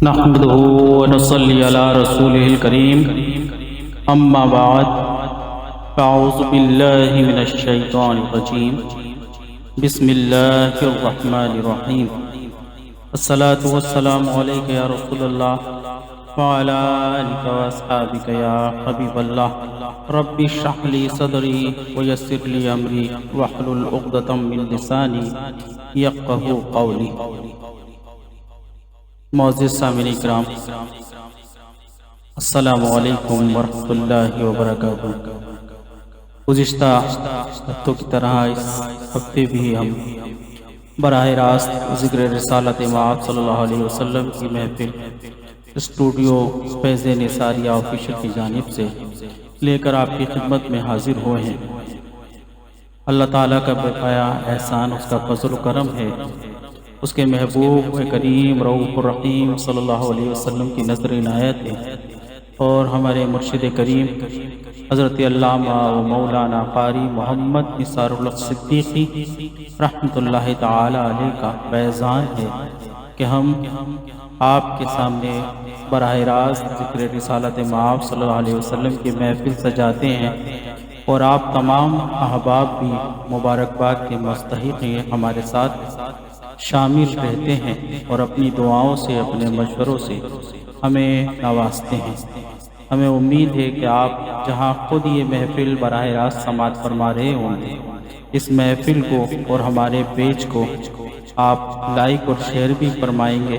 نحمده ونصلي على رسوله الكريم اما بعد فاعوذ بالله من الشيطان الرجيم بسم الله الرحمن الرحيم الصلاة والسلام عليك يا رسول الله وعلى آلك وأصحابك يا حبيب الله رب اشرح لي صدري ويسر لي أمري واحلل عقدة من لساني يفقهوا قولي۔ معزز سامعین کرام، السلام علیکم ورحمۃ اللہ وبرکاتہ۔ گزشتہ ہفتوں کی طرح اس ہفتے بھی ہم براہ راست ذکر رسالت مآب صلی اللہ علیہ وسلم کی محفل اسٹوڈیو فیض نثاریہ آفیشل کی جانب سے لے کر آپ کی خدمت میں حاضر ہوئے ہیں۔ اللہ تعالیٰ کا بے پایا احسان، اس کا فضل و کرم ہے، اس کے محبوب کریم رؤوف الرحیم صلی اللہ علیہ وسلم کی نظر عنایت ہے، اور ہمارے مرشد کریم حضرت علامہ و مولانا قاری محمد نثار الحق صدیقی رحمۃ اللہ تعالی علیہ کا فیضان ہے کہ ہم آپ کے سامنے براہ راست ذکر رسالت مآب صلی اللہ علیہ وسلم کی محفل سجاتے ہیں، اور آپ تمام احباب بھی مبارکباد کے مستحق ہیں، ہمارے ساتھ شامل رہتے ہیں اور اپنی دعاؤں سے، اپنے مشوروں سے ہمیں نوازتے ہیں۔ ہمیں امید ہے کہ آپ جہاں خود یہ محفل براہ راست سماعت فرما رہے ہوں گے، اس محفل کو اور ہمارے پیج کو آپ لائک اور شیئر بھی فرمائیں گے،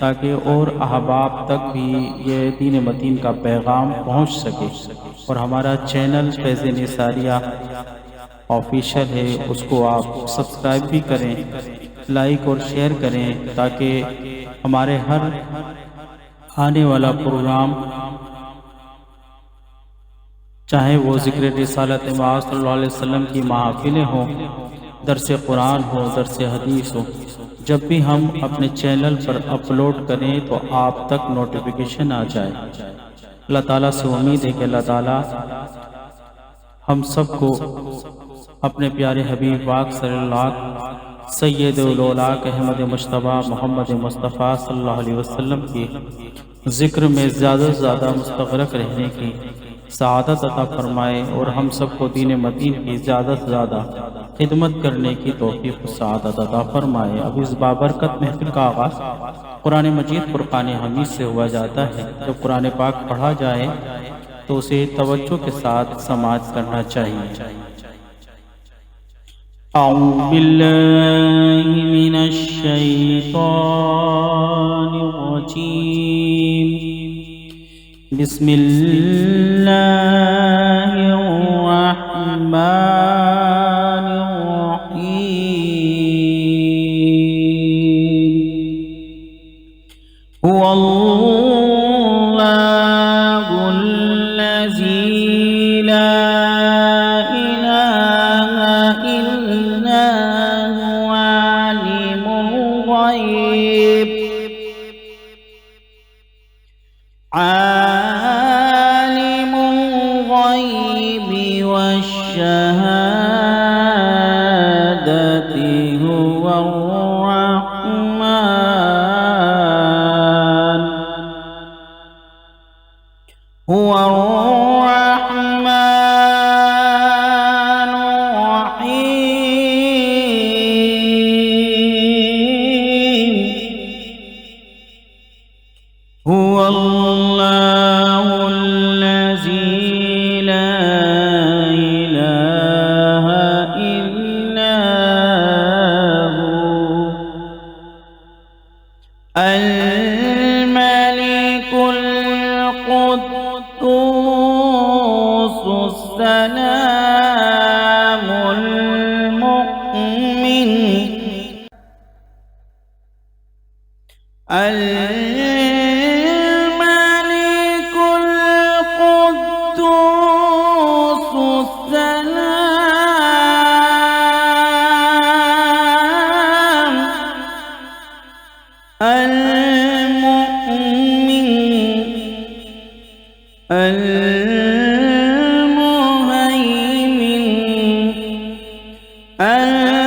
تاکہ اور احباب تک بھی یہ دین متین کا پیغام پہنچ سکے، اور ہمارا چینل فیض نثاریہ آفیشل ہے، اس کو آپ سبسکرائب بھی کریں، لائک اور شیئر کریں، تاکہ ہمارے ہر آنے والا پروگرام، چاہے وہ ذکر رسالت مآب صلی اللہ علیہ وسلم کی محافلیں ہوں، درس قرآن ہو، درس حدیث ہو، جب بھی ہم اپنے چینل پر اپلوڈ کریں تو آپ تک نوٹیفیکیشن آ جائے۔ اللہ تعالیٰ سے امید ہے کہ اللہ تعالیٰ ہم سب کو اپنے پیارے حبیب پاک صلی اللہ سید الاولاق احمد مجتبیٰ محمد مصطفیٰ صلی اللہ علیہ وسلم کی ذکر میں زیادہ سے زیادہ مستغرق رہنے کی سعادت عطا فرمائے، اور ہم سب کو دین متین کی زیادہ سے زیادہ خدمت کرنے کی توفیق و سعادت عطا فرمائے۔ اب اس بابرکت محفل کا آغاز قرآن مجید فرقان حمید سے ہوا جاتا ہے۔ جب قرآن پاک پڑھا جائے تو اسے توجہ کے ساتھ سماعت کرنا چاہیے۔ اعوذ باللہ من الشیطان الرجیم، بسم اللہ الرحمن الرحیم۔ هو اللہ الذی لا عالم الغیب والشہادة هو الرحمن الرحیم۔ هو اللہ الذی لا الہ الا هو الملک القدوس السلام المؤمن الملك القدوس السلام المؤمن المهيمن العزيز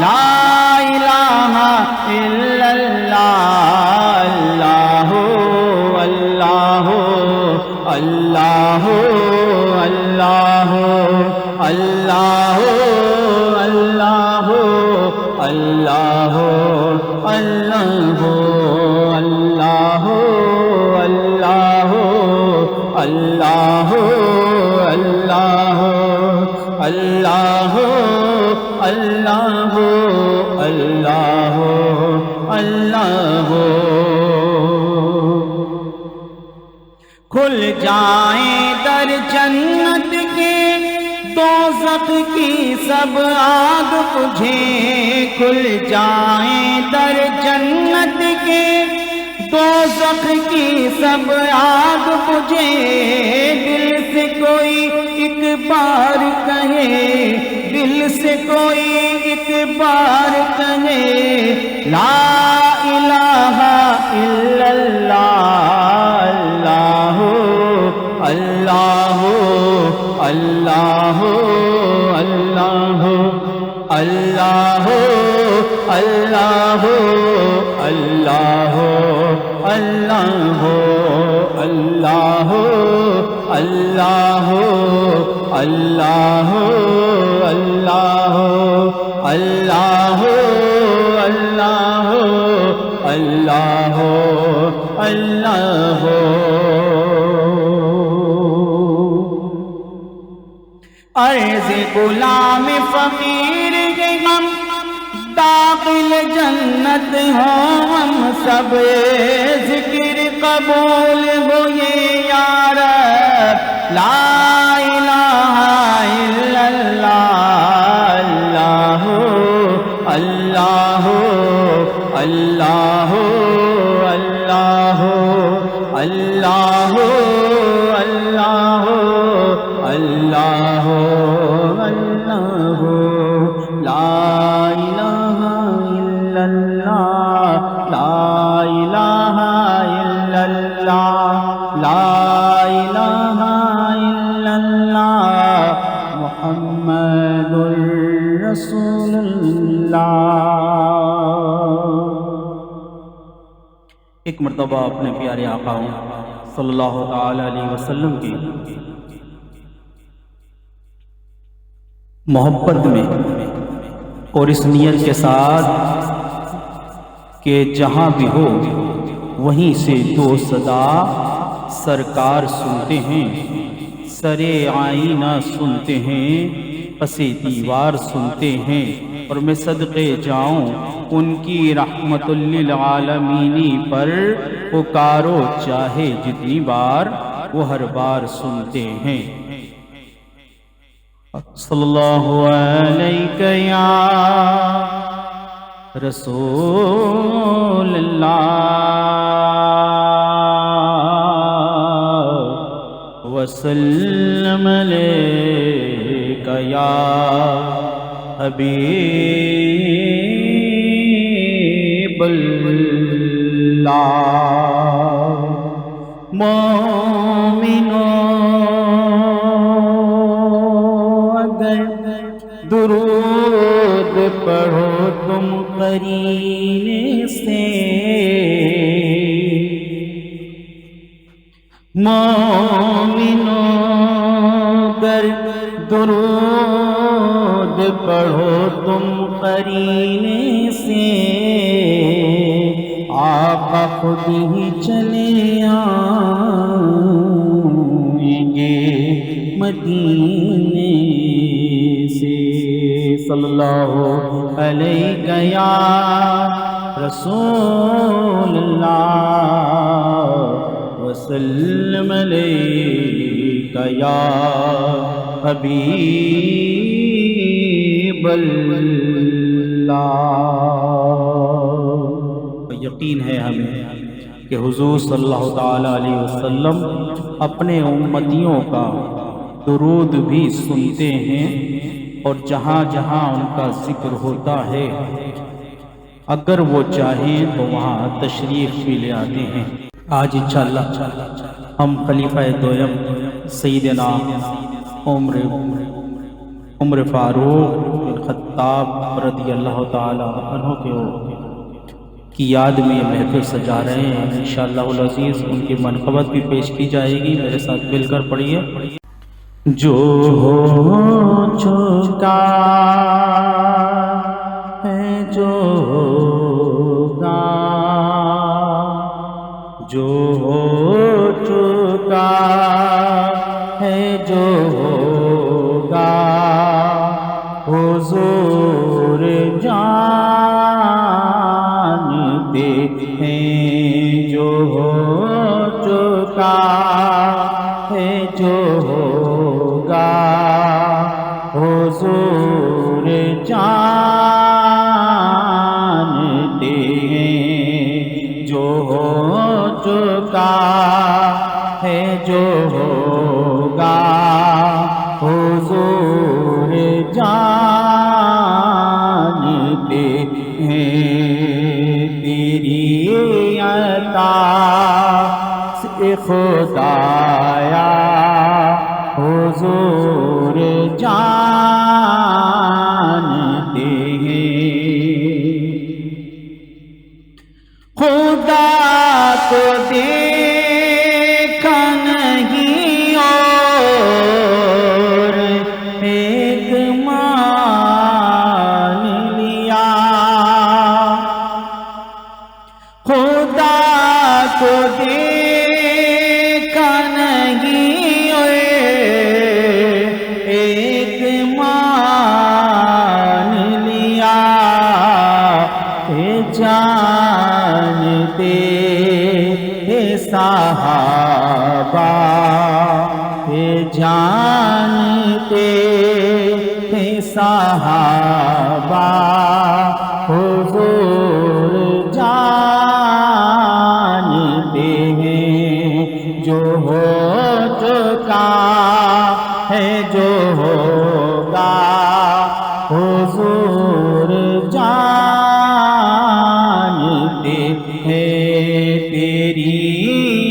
اللہ اللہ اللہ اللہ اللہ اللہ اللہ اللہ اللہ اللہ اللہ اللہ کھل جائیں در جنت کے دوزخ کی سب آگ بجھے کھل جائیں در جنت کے دوزخ کی سب آگ بجھے دل سے کوئی ایک بار کہے دل سے کوئی ایک بار کہے لا الہ الا اللہ اللہ اللہ اللہ اللہ اللہ اللہ اللہ اللہ اللہ اللہ اللہ اللہ اللہ اللہ اللہ عرض غلام فقیر کے ہم داخل جنت ہوں ہم سب ذکر قبول ہو یہ یا رب لا الہ الا اللہ اللہ اللہ اللہ اللہ اللہ اللہ اللہ لا الہ الا اللہ لا الہ الا اللہ لا الہ الا اللہ محمد رسول اللہ۔ ایک مرتبہ اپنے پیارے آقا صلی اللہ تعالی علیہ وسلم کی محبت میں اور اس نیت کے ساتھ کہ جہاں بھی ہو وہیں سے دو صدا سرکار سنتے ہیں، سرے آئینہ سنتے ہیں، پس دیوار سنتے ہیں، اور میں صدقے جاؤں ان کی رحمت للعالمینی پر پکارو چاہے جتنی بار وہ ہر بار سنتے ہیں۔ صلی اللہ علیہ یا رسول اللہ وسلم علیک یا حبیب اللہ۔ مومنوں اگر درود پڑھو تم قرینے سے، مومنوں اگر درود پڑھو تم قرینے سے، آقا خود ہی چلے آئیں گے مدینے سے۔ صلی اللہ علیہ یا رسول اللہ وسلم علیک یا حبیب اللہ۔ یقین ہے ہمیں کہ حضور صلی اللہ تعالی علیہ وسلم اپنے امتیوں کا درود بھی سنتے ہیں، اور جہاں جہاں ان کا ذکر ہوتا ہے اگر وہ چاہیں تو وہاں تشریف بھی لے آتے ہیں۔ آج انشاءاللہ ہم خلیفہ دویم سیدنا عمر فاروق بن خطاب رضی اللہ تعالی عنہ کی یاد میں یہ محفل سجا رہے ہیں۔ انشاءاللہ العزیز ان کی منقبت بھی پیش کی جائے گی، میرے ساتھ مل کر پڑھیے۔ جو ہو چکا ہے جو ہوگا، جو ہو چکا ہے جو ہوگا، حضور جانتے ہیں جو ہو چکا ہے جو ہوگا، حضور جانتے ہیں جو ہو چکا ہے جو ہوگا، حضور جانتے ہیں۔ تیری عطا سے خدایا حضور جانتے ہیں، خدا کو دیکھا نہیں اور ایک مان لیا، خدا کو دیکھا نہیں اور ایک مان لیا، جانتے ہیں صحابہ، جانتے ہیں صحابہ، حضور جانتے ہیں جو ہو چکا ہے جو ہوگا، حضور جانتے ہیں۔ تیری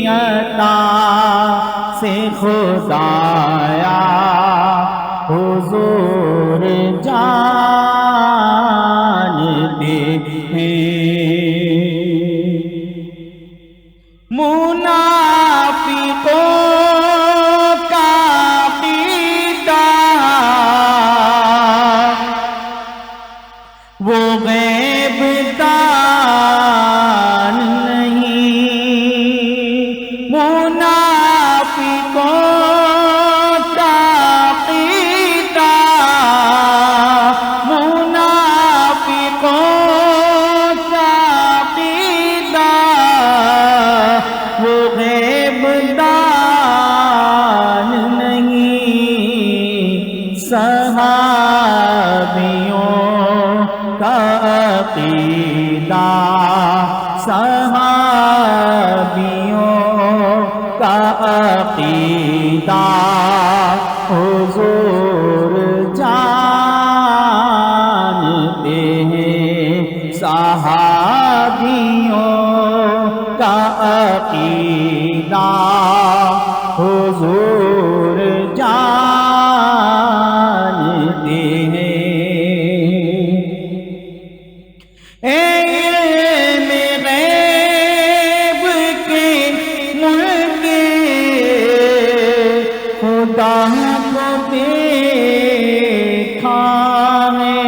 عطا سے خدایا حضور جانتے ہیں، منافقوں کا عقیدہ وہ غیب دان نہیں، منافقوں کا عقیدہ، منافقوں کا عقیدہ وہ غیب دان نہیں، صحابیوں کا عقیدہ، صحابیوں کا عقیدہ، حضور جانتے ہیں، صحابیوں کا عقیدہ، حضور جانتے ہیں۔ علم غیب کے ملک خدا کو دیکھا ہے،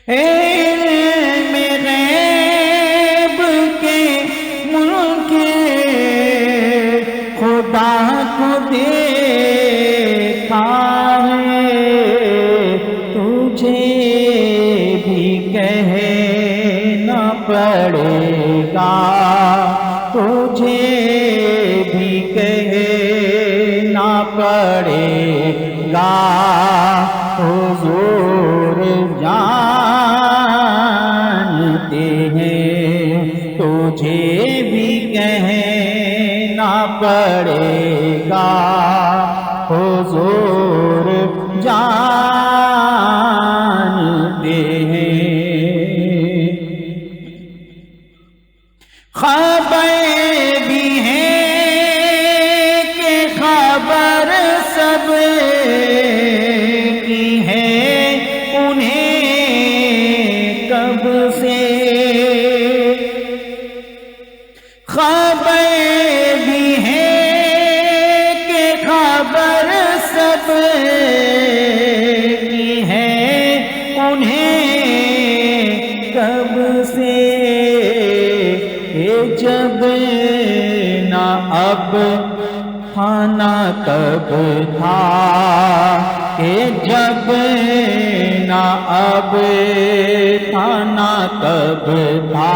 علم غیب کے ملک خدا کو دیکھا ہے، تجھے بھی کہنا پڑے گا، تجھے بھی کہنا پڑے گا، حضور جانتے ہیں، تجھے بھی کہنا پڑے گا، حضور جانتے ہیں۔ خبر بھی ہے کہ خبر سب کی ہے انہیں کب سے، خبر بھی ہے اب تھا نہ کب تھا کہ جب نہ اب تھا نہ کب تھا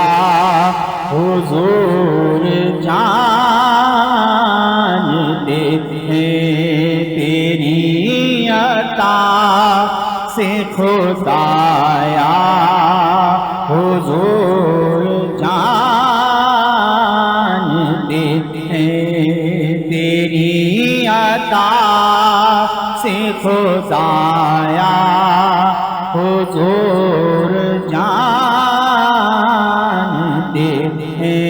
حضور جانتے ہیں تیری عطا سے خدایا حضور جانتے ہیں تیری عطا سے خدایا حضور جانتے ہیں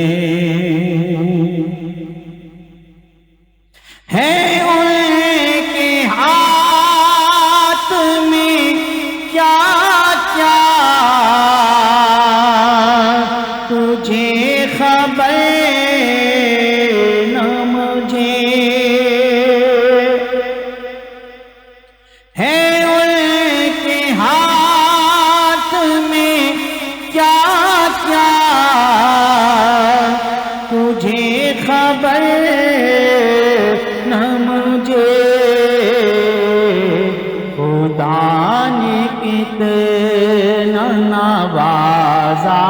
ان کے ہاتھ میں کیا کیا تجھے خبر نہ مجھے ہے ان کے ہاتھ میں کیا کیا تجھے خبر نہ مجھے خدا نے کتنا نوازا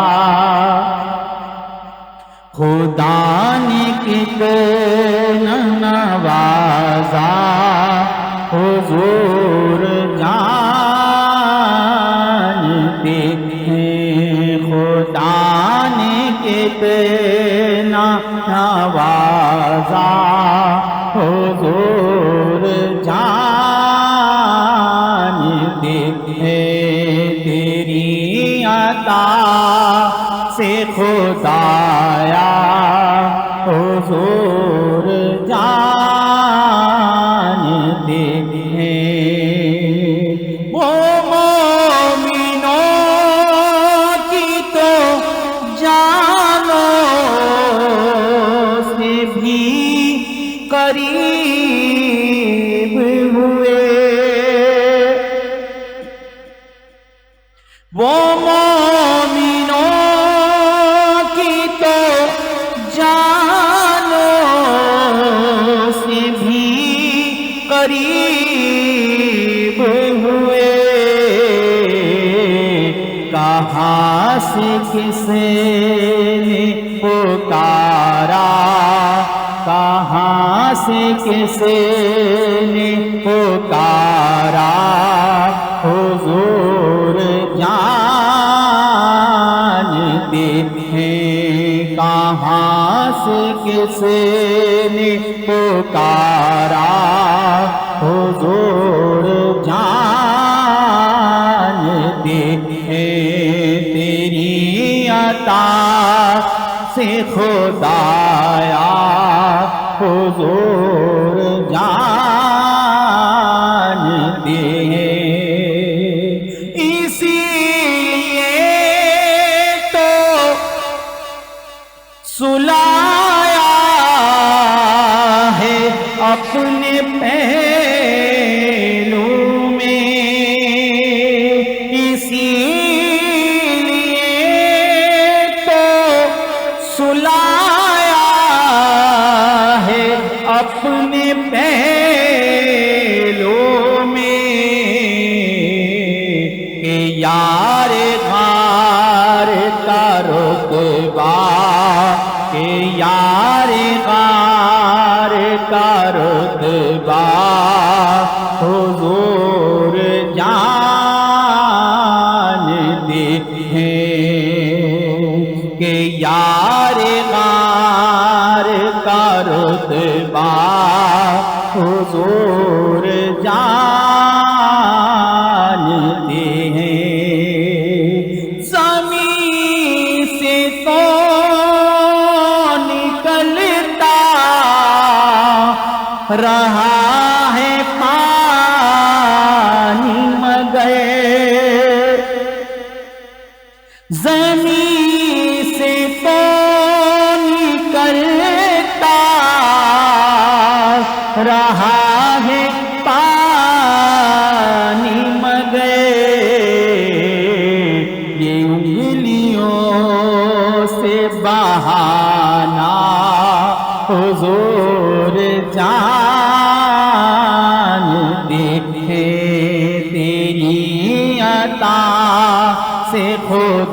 خدا نے کتنا نوازا حضور جانتے ہیں خدا نے کتنا نوازا حضور جانتے ہیں تیری عطا سے خدایا حضور جانتے ہیں وہ مومنوں کی تو جانوں سے بھی قریب ہوئے وہ مومنوں کی تو جانوں سے بھی قریب ہوئے کہاں سے کس نے پکارا کہاں سے کس نے پکارا حضور جانتے ہیں کہاں سے کس نے پکارا حضور جانتے ہیں تیری عطا سے خدایا حضور جانتے ہیں اسی لیے تو سلایا ہے اپنے پہلو میں اسی لیے تو سلایا ہے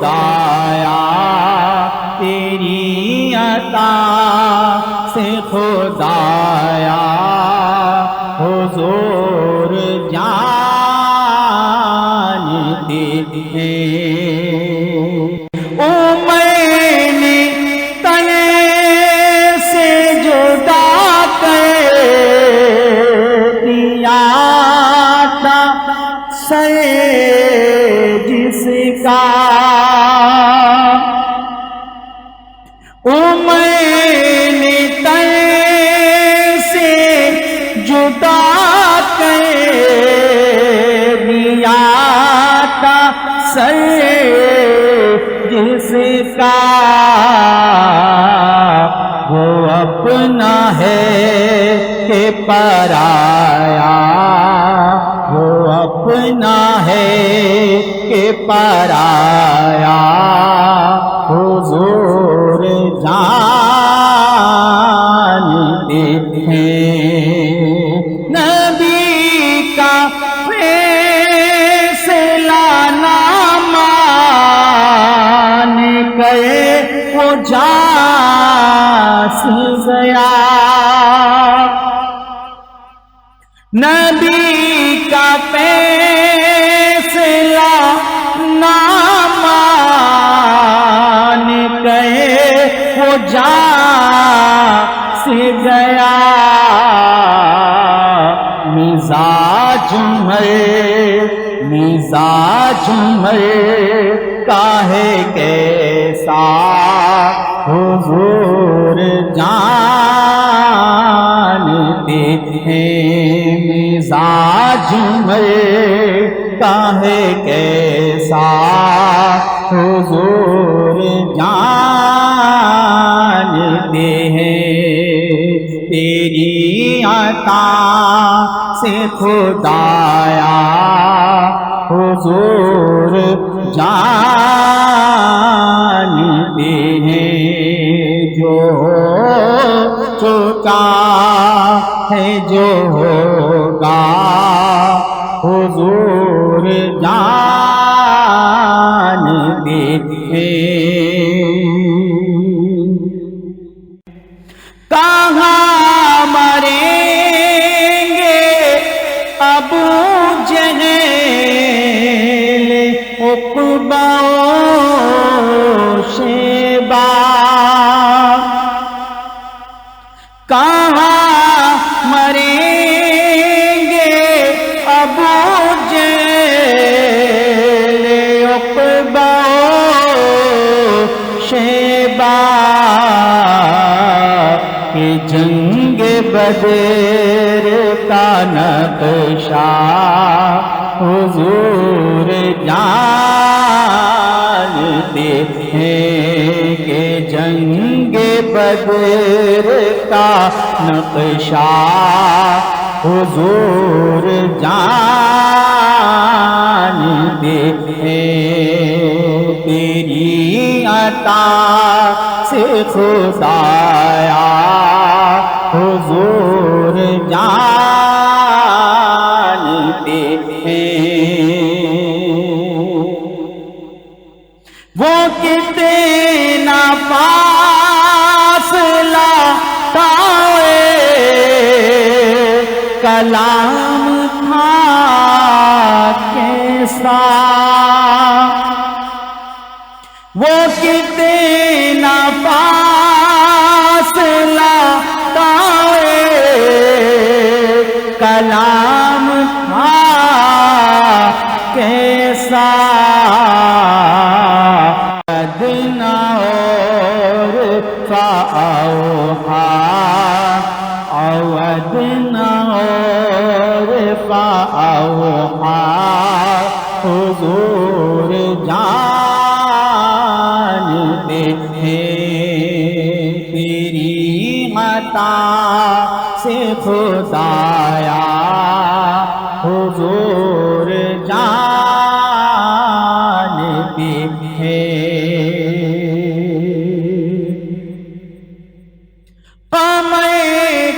خدایا تیری عطا سے خدایا حضور جانتے ہیں او میں نے تنے سے جدا کر دیا تھا سر جس کا او میں نے تنے سے جدا کر دیا تھا سر جس کا وہ اپنا ہے کہ پرایا وہ اپنا ہے کہ پرایا حضور جانتے ہیں نبی کا فیصلہ نہ مان گئے وہ جاس گیا نبی کا فیصلہ نہ مان گئے وہ جاس گیا مزاج مر کاہے کیسا حضور جانتے ہیں مزاج مر کاہے کیسا حضور جانتے ہیں تیری عطا سے خدایا حضور جانتے ہیں جو چکا ہے جو ہوگا حضور جانتے ہیں کہاں مریں گے ابو جہل عقبہ و شیبہ کہاں مریں گے ابو جہل عقبہ و شیبہ کہ جنگ بدر کا نقشہ حضور جانتے ہیں کہ جنگ بدر کا نقشہ حضور جانتے ہیں تیری عطا سے خدایا حضور جانتے ہیں وہ کتنا فاصلہ تھا کلام تھا کیسا وہ کتنا فاصلہ تھا کلام تھا کیسا ادنا اور فاوحا اودنا اور فاوحا حضور جانتے ہیں تیری عطا سے خدایا حضور جانتے ہیں قمر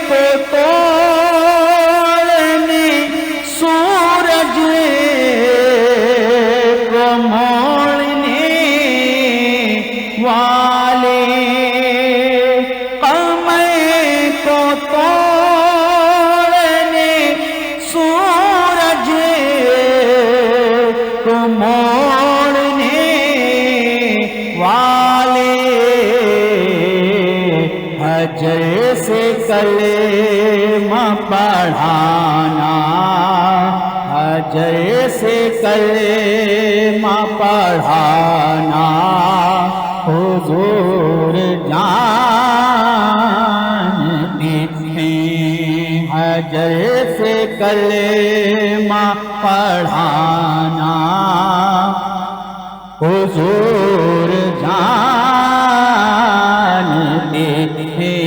کو توڑنے سورج کو موڑنے کلمہ پڑھانا، حجر سے کلمہ پڑھانا، حضور جانتے ہیں، حجر سے کلمہ پڑھانا، حضور جانتے ہیں۔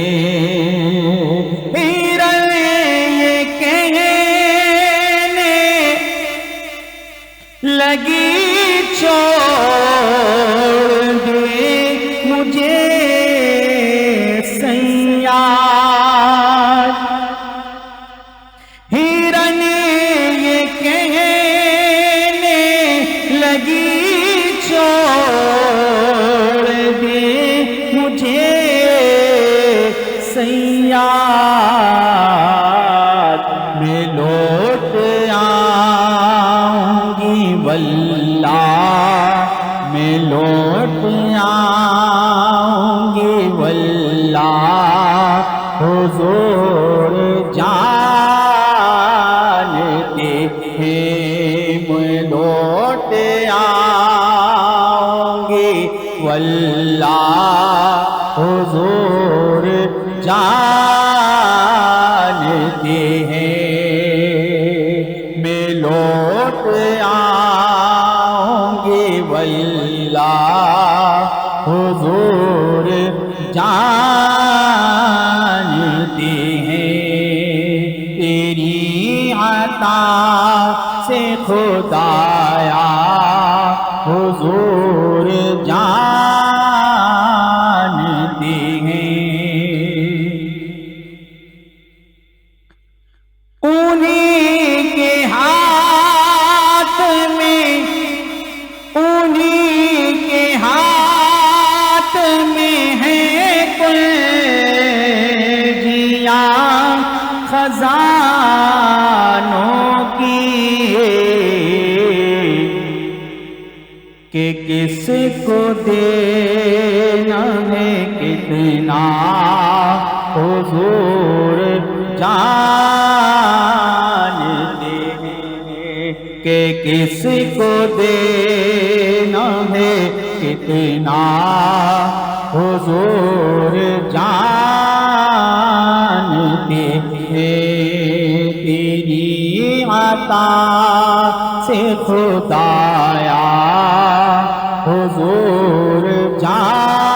یہ کہنے لگی چھوڑ دے مجھے صیاد، ہرن یہ کہنے لگی چھوڑ دے مجھے صیاد، میں لوٹ آؤں گی واللہ، میں لوٹ آؤں گی واللہ، حضور جانتے ہیں، میں لوٹ آؤں گی واللہ، حضور جانتے ہیں، میں لوٹ آؤں گی واللہ، حضور جانتے ہیں۔ تیری عطا سے خدایا حضور جانتے ہیں، انہی کے ہاتھ میں، انہی کے ہاتھ میں ہے کنجیاں خزانوں کی، کہ کس کو دینا ہے کتنا، حضور جانتے ہیں، کہ کس کو دینا ہے کتنا، حضور جانتے ہیں۔ تیری عطا سے خدایا حضور جانتے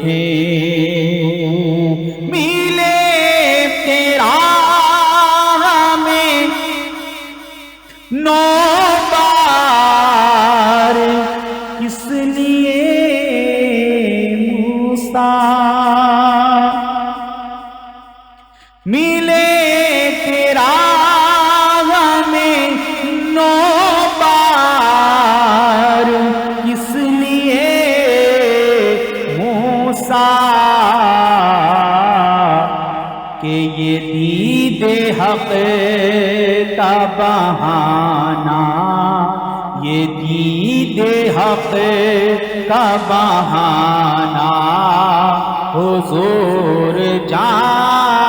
ہیں، ملے تیرا ہمیں نو بار، کس لیے موسیٰ، ملے تیرا ہمیں نو بار، کس لیے موسیٰ، کہ یہ دید حق کا بہانہ، یہ دید حق کا بہانہ، حضور جانتے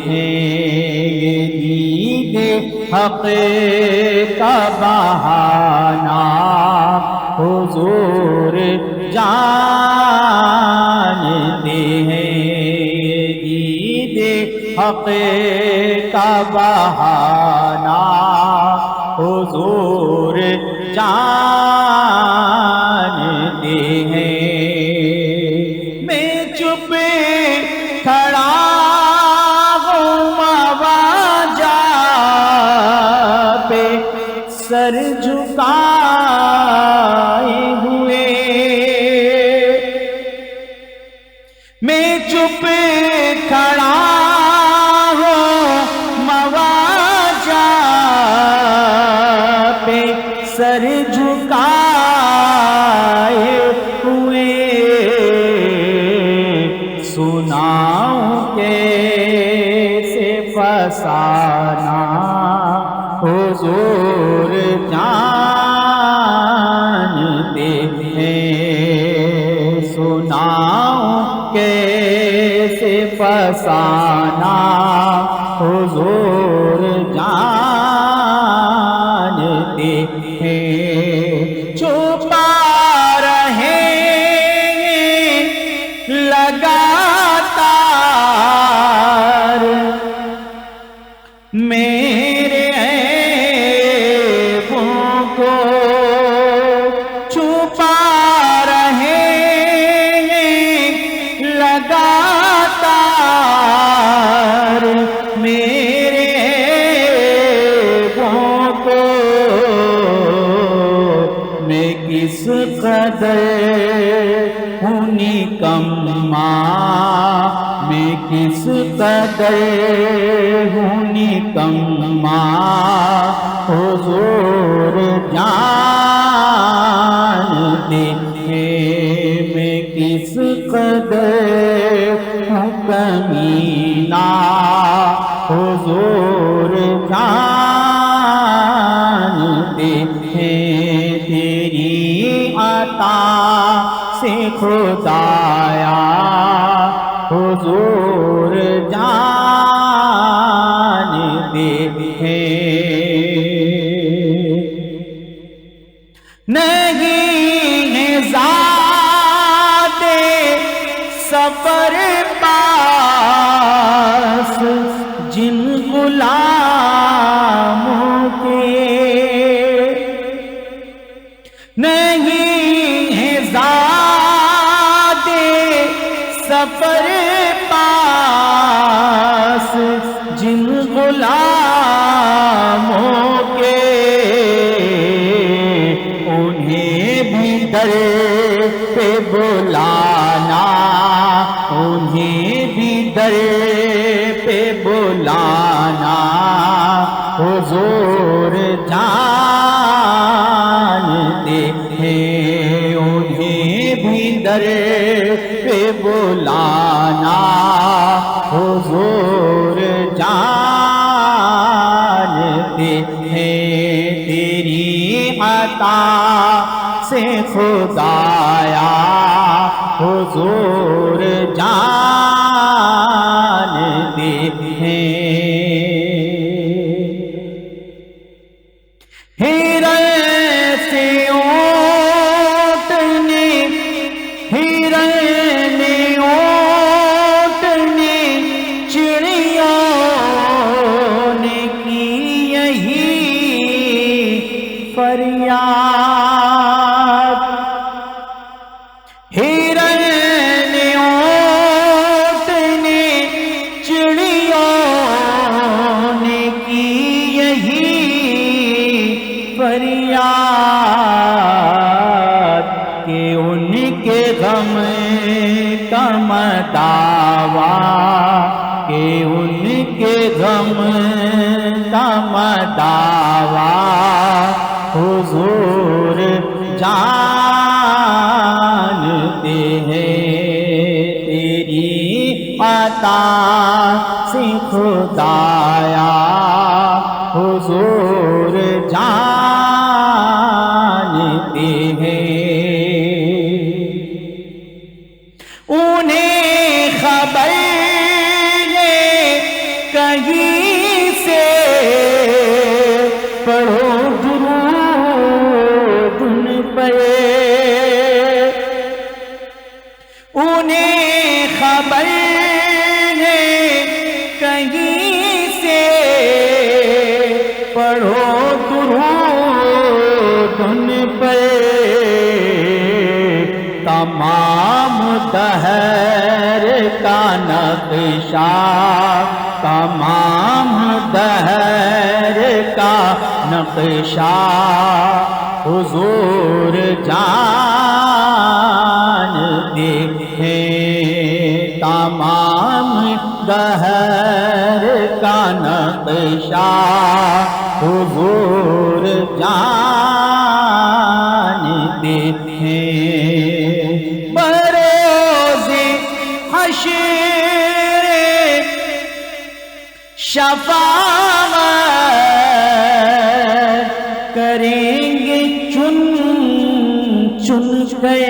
ہیں، یہ دید حق کا بہانہ، حضور جانتے ہیں، دید حق کا بہانہ، حضور جانتے ہیں۔ میں چپ کھڑا ہوں مواجہ پہ سر جھکائے ہوئے، میں چپ کھڑا ہوں مواجہ پہ سر جھکائے ہوئے، سناؤں کیسے فسانہ، حضور جانتے ہیں، سناؤں کیسے فسانا حضور جانتے ہیں، چھپا رہے لگاتار میرے عیبوں کو، چھپا رہے لگاتار میرے عیبوں کو، میں کس قدر ہوں نکما، میں کس قدر ہوں نکما، حضور جانتے ہیں میں کس قدر ہوں کمینہ، حضور جانتے ہیں تیری عطا سے خدایا، حضور جانتے ہیں نہیں ہے ذات سفر پاس جن غلاموں کے، نہیں ہے ذات سفر پاس جن غلاموں کے، انہیں بھی در پہ بلانا، انہیں بھی در پہ بلانا، حضور جانتے ہیں انہیں بھی در پہ بلانا، حضور جانتے ہیں تیری عطا سے خدایا، حضور جانتے ہیں ہرن سے اونٹ نے، ہرن نے اونٹ نے چڑیوں نے کی یہی فریاد، ہرن نے اونٹ نے چڑیوں نے کی یہی فریاد کہ ان کے غم کا مداوا، کہ ان کے غم کا مداوا، حضور جانتے ہیں تیری عطا سے خدایا، حضور جانتے ہیں انہیں خبر کہیں سے پڑھو درود ان پہ، انہیں خبر کہیں سے پڑھو درود ان پہ، تمام دہر کا نقشہ، تمام دہر کا نقشہ، حضور جانتے ہیں تمام دہر کا نقشہ، حضور جانتے ہیں بروز حشر شفاعت کریں گے چن چن کے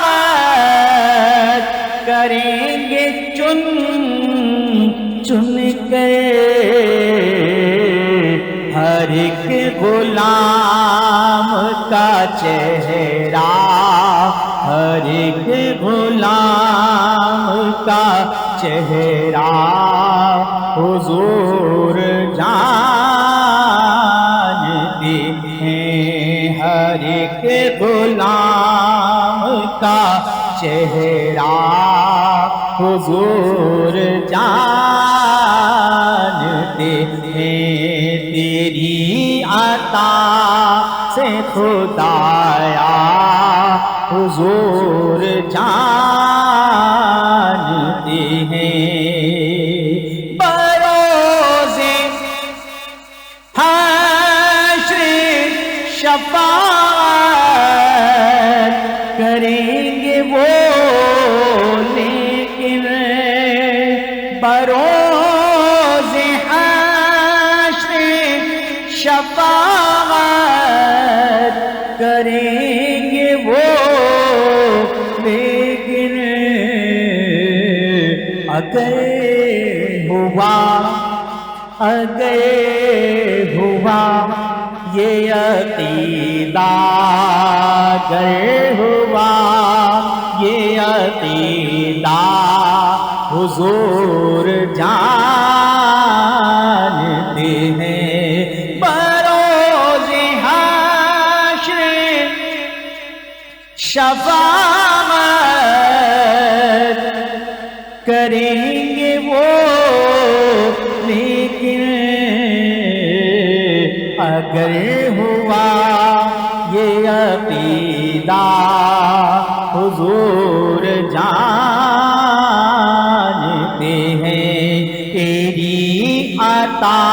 شفاعت کریں گے چن چن کے ہر ایک غلام کا چہرہ، ہر ایک غلام کا چہرہ حضور جانتے ہیں، ہر ایک غلام کا چہرہ حضور جانتے ہیں، تیری عطا سے خدایا حضور جانتے ہیں، بروز حشر شفاعت کریں گے وہ، لیکن بروز حشر شفاعت کریں گے وہ، لیکن اگر ہوا یہ عقیدہ، اگر ہوا یہ عقیدہ حضور جانتے ہیں، بروز حشر شفاعت کریں گے وہ، لیکن اگر ہوا یہ عقیدہ حضور جانتے ہیں، تیری عطا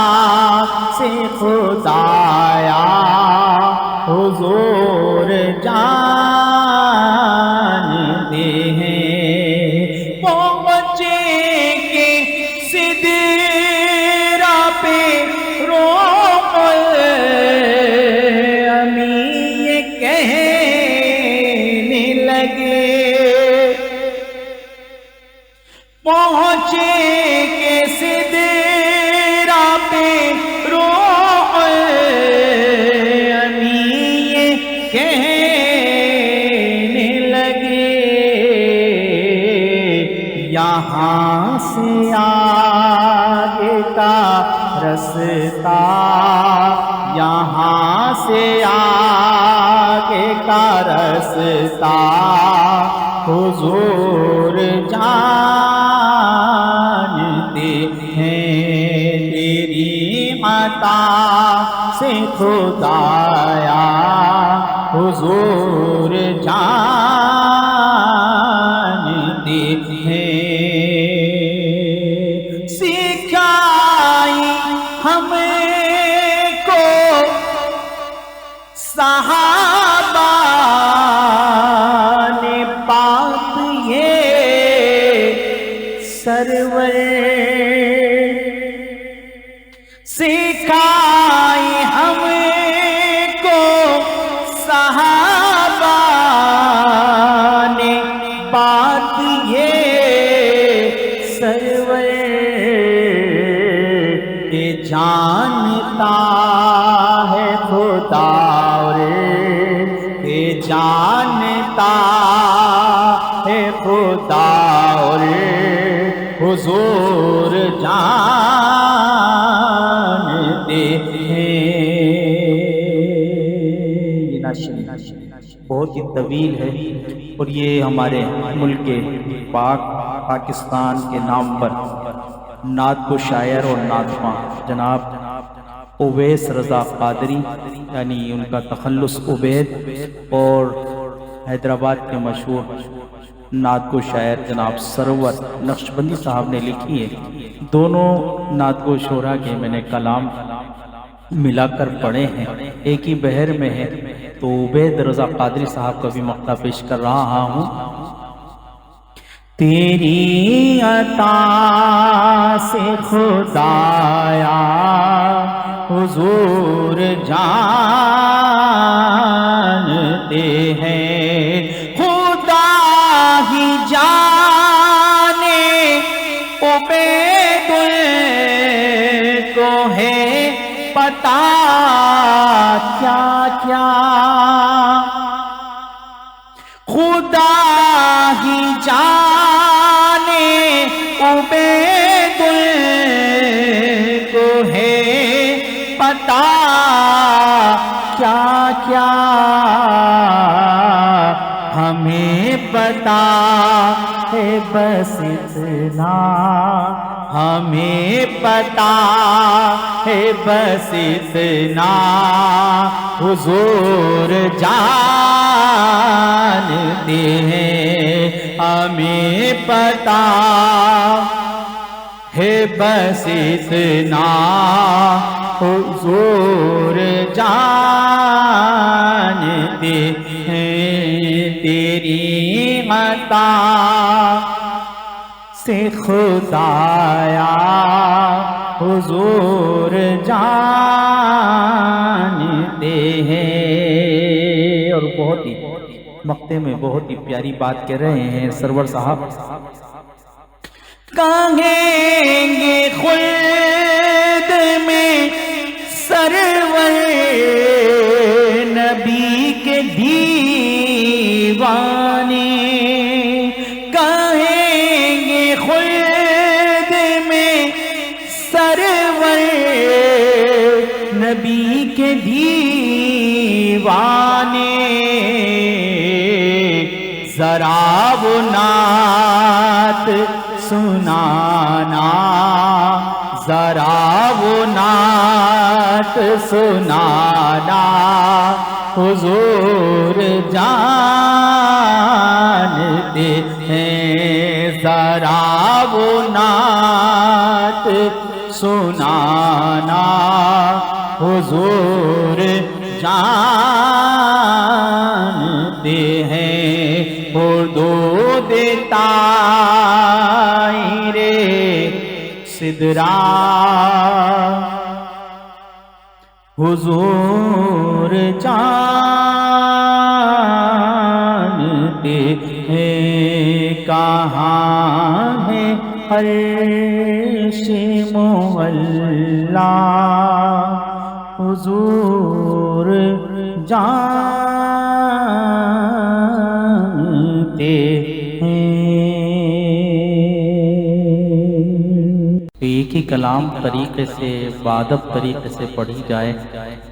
سے خدایا حضور جانتے ہیں، پہنچے کے سدرہ پہ روح امی یہ کہنے لگے، پہنچے کے سدرہ پہ روح امی یہ کہنے لگے، یہاں سے آگے کا رستہ، یہاں سے آگے کا رستہ حضور جانتے ہیں، تیری عطا سے خدایا حضور جانتے ہیں، سکھائی ہم کو صحابہ نے بات یہ سرور، سکھائی ہم کو صحابہ نے بات یہ سرور، کہ جانتا ہے خدا اور کہ جانتا ہے خدا اور حضور جانتے ہیں۔ یہ نعت بہت ہی طویل ہے اور یہ ہمارے ملک پاک پاکستان کے نام پر نعت کو شاعر اور نعت خواں جناب اویس رضا قادری، یعنی ان کا تخلص عبید، اور حیدرآباد کے مشہور نعت کو شاعر جناب سرور نقشبندی صاحب نے لکھی ہے۔ دونوں نعت کو شعراء کے میں نے کلام ملا کر پڑھے ہیں، ایک ہی بحر میں ہے، تو عبید رضا قادری صاحب کا بھی مقطع پیش کر رہا ہوں۔ تیری عطا سے خدایا حضور جانتے ہیں، کیا کیا خدا ہی جانے عبید کو ہے پتا کیا کیا ہمیں پتا ہے بس اتنا ہمیں پتا ہے بس اتنا حضور جانتے ہیں ہمیں پتا ہے بس اتنا حضور جانتے ہیں تیری عطا سے خدایا حضور جانتے ہیں۔ اور بہت ہی مقطع میں بہت ہی پیاری بات کہہ رہے ہیں سرور صاحب، کہیں گے خلد میں سرور نبی کے دیوانے، کہیں گے خلد میں سرور نبی کے دیوانے، ذرا وہ نعت سنانا، ذرا وہ نعت سنانا حضور جانتے ہیں، ذرا وہ نعت سنانا حضور جانتے ہیں۔ حدود طائرِ سدرا حضور جانتے ہیں، کہاں ہے عرش معلیٰ حضور جانتے ہیں۔ ایک ہی کلام طریقے سے بادب طریقے سے پڑھی جائے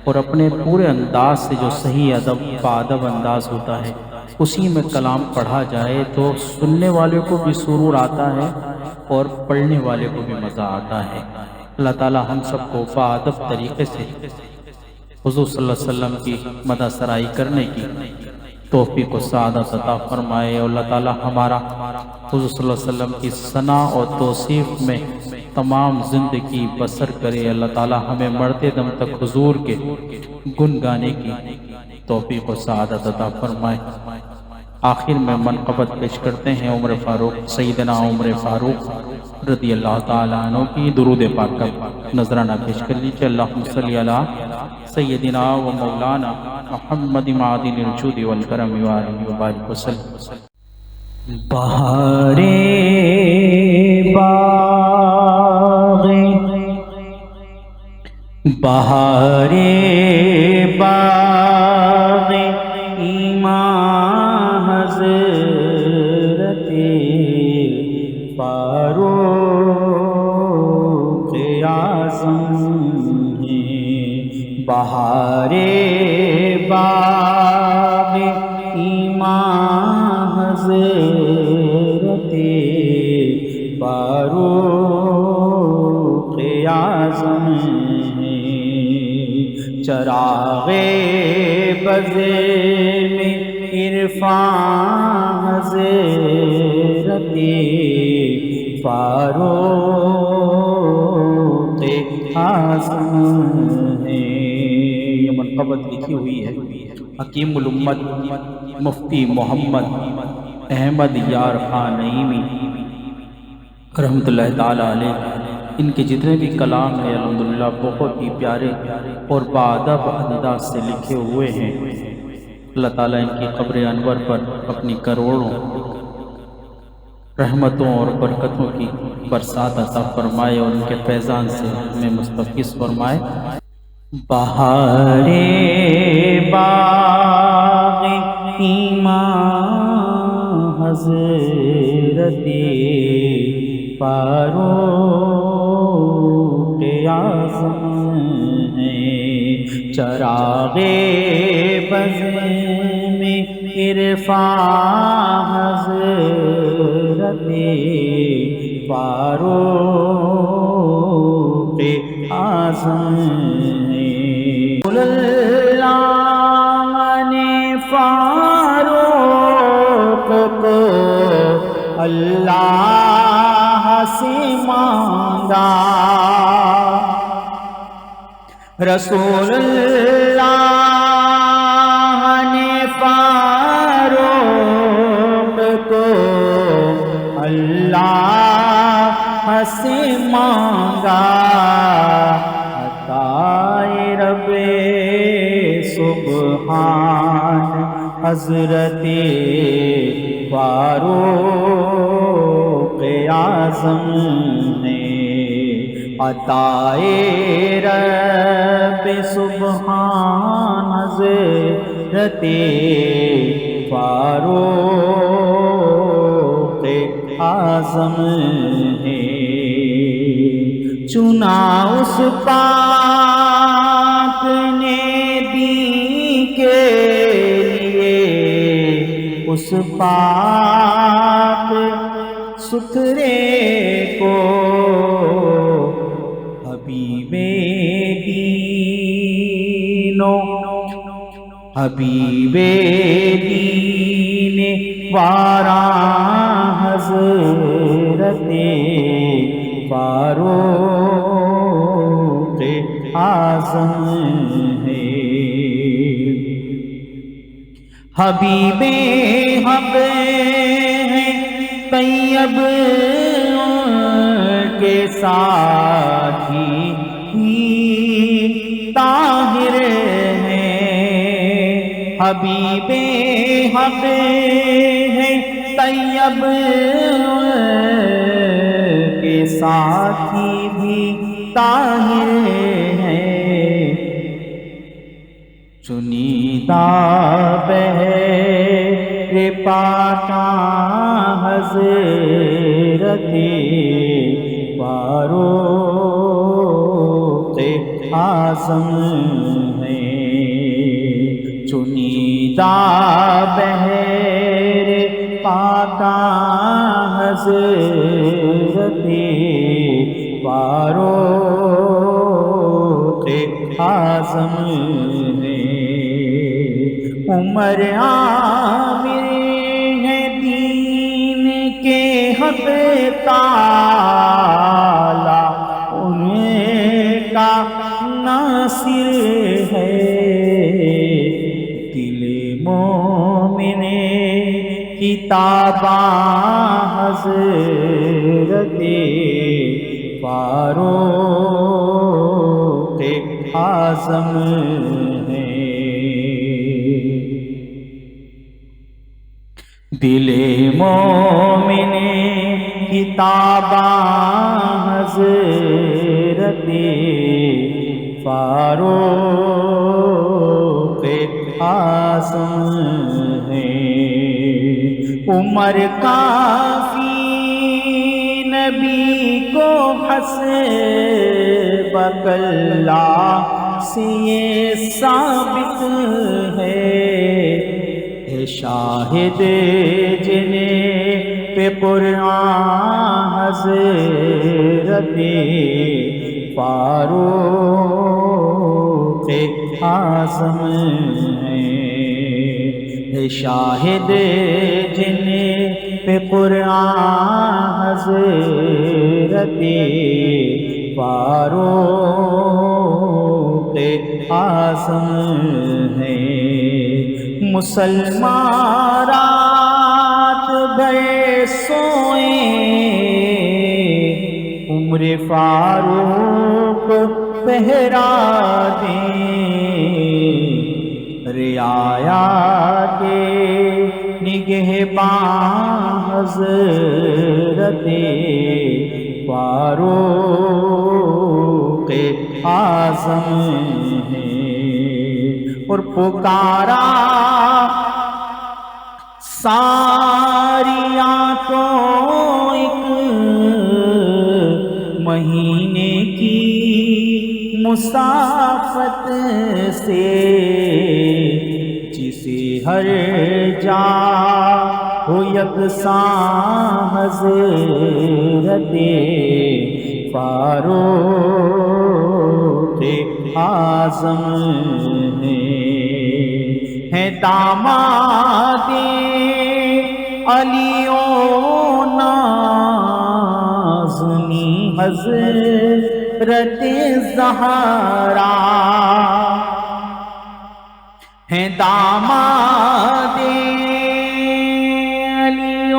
اور اپنے پورے انداز سے جو صحیح ادب بادب انداز ہوتا ہے اسی میں کلام پڑھا جائے تو سننے والے کو بھی سرور آتا ہے اور پڑھنے والے کو بھی مزہ آتا ہے۔ اللہ تعالی ہم سب کو بادب طریقے سے حضور صلی اللہ علیہ وسلم کی مدح سرائی کرنے کی توفیق و سعادت عطا فرمائے، اور اللہ تعالی ہمارا حضور صلی اللہ علیہ وسلم کی ثنا اور توصیف میں تمام زندگی بسر کرے۔ اللہ تعالی ہمیں مرتے دم تک حضور کے گن گانے کی توفیق و سعادت عطا فرمائے۔ آخر میں منقبت پیش کرتے ہیں عمر فاروق، سیدنا عمر فاروق رضی اللہ تعالیٰ عنہ کی درود پاک کا نذرانہ پیش کر لیجیے۔ اللہم صلی علی سیدنا و مولانا محمد معدن الجود والکرم وآلہ وبارک وسلم۔ بہارے باغ بہارے باغ امام حضرت فاروق اعظم ہیں، بہارے باغ امام حضرت فاروق اعظم ہیں، چراغ بز میں عرفان حضرت فاروق اعظم ہیں۔ یہ منقبت لکھی ہوئی ہے حکیم الامت مفتی محمد احمد یار خان نعیمی رحمۃ اللہ تعالیٰ علیہ۔ ان کے جتنے بھی کلام ہیں الحمدللہ بہت ہی پیارے اور بادب انداز سے لکھے ہوئے ہیں۔ اللہ تعالیٰ ان کی قبر انور پر اپنی کروڑوں رحمتوں اور برکتوں کی برسات عطا فرمائے اور ان کے فیضان سے ہمیں مستفیض فرمائے۔ بہارے باغ ایمان حضرت فاروق اعظم ہیں، چراغ بز میں عرفان حضرت فاروق اعظم ہیں۔ اللہ نے فاروق کو اللہ سے مانگا، رسول اللہ نے فاروق کو اللہ سے مانگا، عطائے رب سبحان حضرت فاروق اعظم نے، عطائے رب سبحان حضرت فاروق اعظم ہے، چنا اس پاک نے دین کے لیے، اس پاک ستھرے کو حبیب دینو، حبیب دین وارا حضرت فاروق اعظم ہے، حبیب حق ہیں طیب کے ساتھی طاہر ہیں، حبیب حق ہیں طیب کے ساتھی بھی طاہر ہیں، چنیدہ بہر پاکاں حضرت فاروق اعظم ہیں، چنیدہ بہر پاکاں حضرت فاروق اعظم ہیں، عمر عامر ہے دین کے حق تعالی، ان کا ناصر ہے، دل مومن کتاباں حضرت فاروق اعظم ہیں، دل مومن کتاباں حضرت فاروق اعظم ہیں، عمر کافی نبی کو حسبک اللہ سے یہ ثابت ہے، شاہد جنہیں پہ قرآن حضرت فاروق اعظم ہیں، شاہد جنہیں پہ قرآن حضرت فاروق اعظم ہیں، مسلمان رات بھر سوئیں، عمر فاروق پہرا دیں، رعایا کے نگہباں حضرت فاروق اعظم ہیں، اور پکارا ساریاں کو ایک مہینے کی مسافت سے، جسے ہر جا ہو یکساں حضرت فاروق اعظم ہے داماد علی و نازنی حضرت زہرا، ہے داماد علی و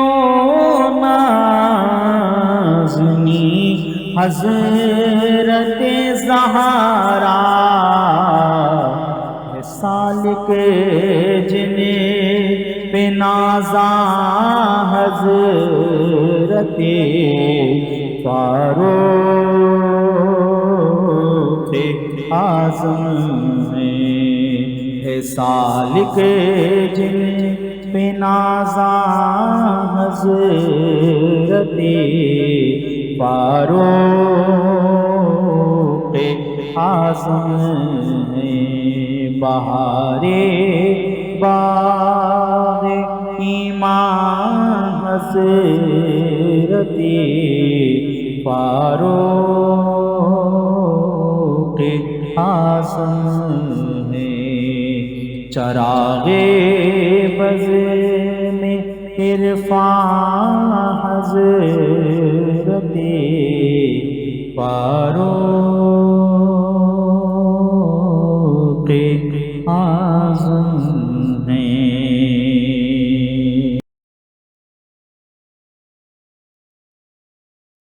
نازنی حضرت زہرا، ہے سالک جنہیں پہ نازاں حضرت فاروق اعظم ہے، سالک جن پہ نازاں حضرت فاروق اعظم ہے، بہارے باغ ایمان حضرت فاروق اعظم ہے، چراغ بز میں عرفان حضرت فاروق اعظم ہے۔